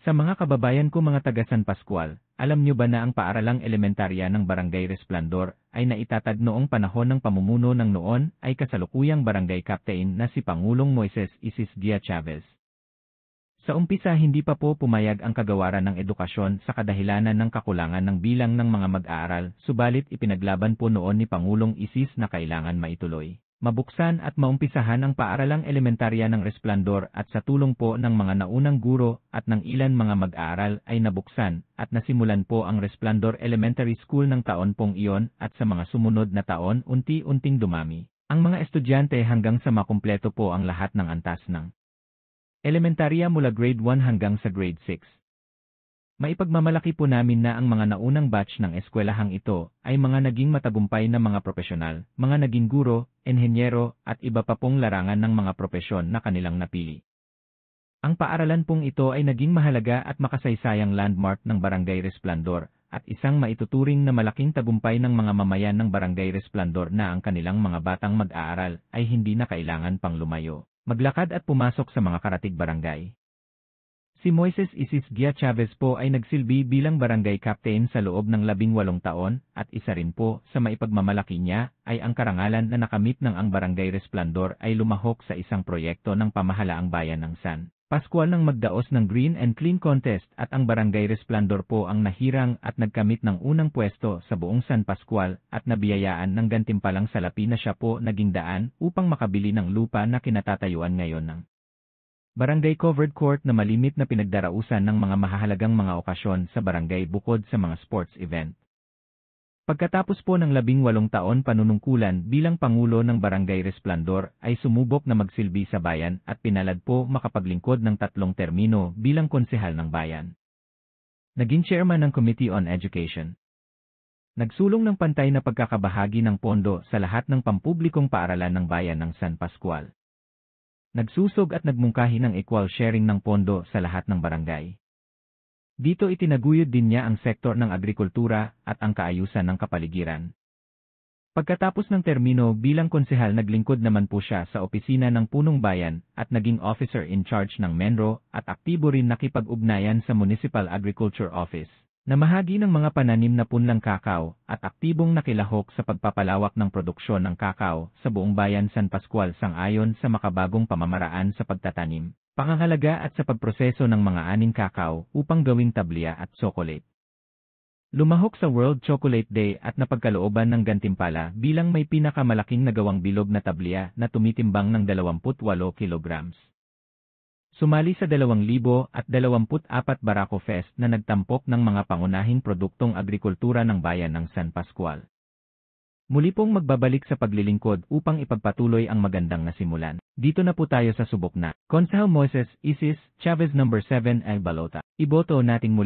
Sa mga kababayan ko mga taga San Pascual, alam nyo ba na ang paaralang elementarya ng Barangay Resplandor ay naitatag noong panahon ng pamumuno ng noon ay kasalukuyang barangay captain na si Pangulong Moises Isis Gia Chavez. Sa umpisa hindi pa po pumayag ang kagawaran ng edukasyon sa kadahilanan ng kakulangan ng bilang ng mga mag-aaral, subalit ipinaglaban po noon ni Pangulong Isis na kailangan maituloy, mabuksan at maumpisahan ang paaralang elementarya ng Resplandor at sa tulong po ng mga naunang guro at ng ilan mga mag-aaral ay nabuksan at nasimulan po ang Resplandor Elementary School ng taon pong iyon at sa mga sumunod na taon unti-unting dumami ang mga estudyante hanggang sa makumpleto po ang lahat ng antas ng elementarya mula grade 1 hanggang sa grade 6. Maipagmamalaki po namin na ang mga naunang batch ng eskwelahang ito ay mga naging matagumpay na mga profesional, mga naging guro, enhenyero at iba pa pong larangan ng mga propesyon na kanilang napili. Ang paaralan pong ito ay naging mahalaga at makasaysayang landmark ng Barangay Resplandor at isang maituturing na malaking tagumpay ng mga mamayan ng Barangay Resplandor na ang kanilang mga batang mag-aaral ay hindi na kailangan pang lumayo, maglakad at pumasok sa mga karatig barangay. Si Moises Isis Gia Chavez po ay nagsilbi bilang barangay captain sa loob ng 18 taon at isa rin po sa maipagmamalaki niya ay ang karangalan na nakamit ng ang Barangay Resplandor ay lumahok sa isang proyekto ng pamahalaang bayan ng San Pascual ng magdaos ng Green and Clean Contest at ang Barangay Resplandor po ang nahirang at nagkamit ng unang pwesto sa buong San Pascual at nabiyayaan ng gantimpalang salapi na siya po naging daan upang makabili ng lupa na kinatatayuan ngayon ng Barangay Covered Court na malimit na pinagdarausan ng mga mahahalagang mga okasyon sa barangay bukod sa mga sports event. Pagkatapos po ng 18 taon panunungkulan bilang Pangulo ng Barangay Resplandor ay sumubok na magsilbi sa bayan at pinalad po makapaglingkod ng 3 termino bilang konsehal ng bayan. Naging chairman ng Committee on Education. Nagsulong ng pantay na pagkakabahagi ng pondo sa lahat ng pampublikong paaralan ng bayan ng San Pascual. Nagsusog at nagmungkahi ng equal sharing ng pondo sa lahat ng barangay. Dito itinaguyod din niya ang sektor ng agrikultura at ang kaayusan ng kapaligiran. Pagkatapos ng termino bilang konsehal naglingkod naman po siya sa opisina ng Punong Bayan at naging officer in charge ng Menro at aktibo rin nakipag-ugnayan sa Municipal Agriculture Office na mahagi ng mga pananim na punlang kakao at aktibong nakilahok sa pagpapalawak ng produksyon ng kakao sa buong bayan San Pascual sang-ayon sa makabagong pamamaraan sa pagtatanim, pangangalaga at sa pagproseso ng mga aning kakao upang gawing tablya at tsokolate. Lumahok sa World Chocolate Day at napagkalooban ng gantimpala bilang may pinakamalaking nagawang bilog na tablya na tumitimbang ng 28 kilograms. Sumali sa 2024 Barako Fest na nagtampok ng mga pangunahing produktong agrikultura ng bayan ng San Pascual. Muli pong magbabalik sa paglilingkod upang ipagpatuloy ang magandang nasimulan. Dito na po tayo sa subok na. Konsehal Moises Isis Chavez No. 7 ay balota. Iboto nating muli.